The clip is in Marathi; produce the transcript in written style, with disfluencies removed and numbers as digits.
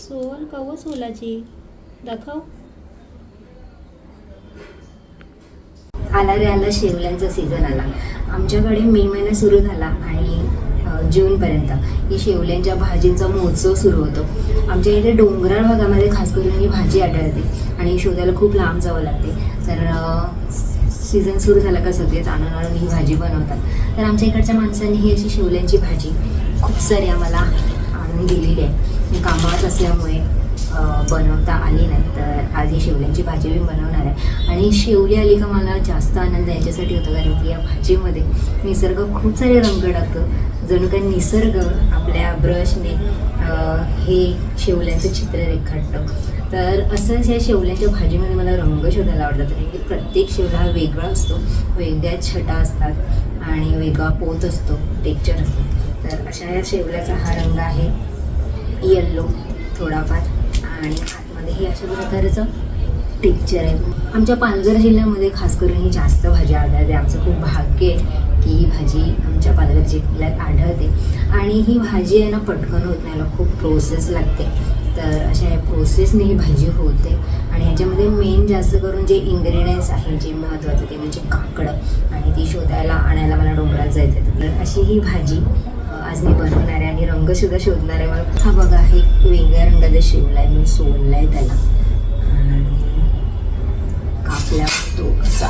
सोल कव सोलाची दाखव. आला रे आला शेवल्यांचा सीझन आला. आमच्याकडे मे महिना सुरू झाला आणि जूनपर्यंत ही शेवल्यांच्या भाजींचा महोत्सव सुरू होतो. आमच्या इथे डोंगराळ भागामध्ये खास करून ही भाजी आढळते आणि शोधायला खूप लांब जावं लागते. तर सीझन सुरू झाला का सगळेच आणून ही भाजी बनवतात. तर आमच्या इकडच्या माणसांनी ही अशी शेवल्यांची भाजी खूप सारी आम्हाला आणून दिलेली आहे. कामात असल्यामुळे बनवता आली नाही, तर आज ही शेवल्यांची भाजी मी बनवणार आहे. आणि शेवली आली का मला जास्त आनंद याच्यासाठी होतो कारण की या भाजीमध्ये निसर्ग खूप सारे रंग टाकतो. जणू काही निसर्ग आपल्या ब्रशने हे शेवल्यांचं चित्र रेखाटतं. तर असंच या शेवल्यांच्या भाजीमध्ये मला रंग शोधायला आवडतात. कारण की प्रत्येक शेवला हा वेगळा असतो, वेगळ्या छटा असतात आणि वेगळा पोत असतो, टेक्चर असतो. तर अशा या शेवल्याचा हा रंग आहे येल्लो थोडाफार आणि आतमध्येही अशा प्रकारचं टेक्चर आहे. आमच्या पालघर जिल्ह्यामध्ये खास करून ही जास्त भाजी आढळते. आमचं खूप भाग्य आहे की ही भाजी आमच्या पालघर जिल्ह्यात आढळते. आणि ही भाजी आहे ना पटकन होत नाही, याला खूप प्रोसेस लागते. तर अशा या प्रोसेसने ही भाजी होते. आणि ह्याच्यामध्ये मेन जास्त करून जे इंग्रेडियंट्स आहे जे महत्त्वाचं ते म्हणजे काकडं आणि ती शोधायला आणायला मला डोंगरात जायचं आहे. तर अशी ही भाजी आज मी बनवणार आहे आणि रंगसुद्धा शोधणार आहे. मला हा बघा हे वेगळ्या रंगाचा शेवला आहे, मी सोलला आहे त्याला आणि कापल्या तो कसा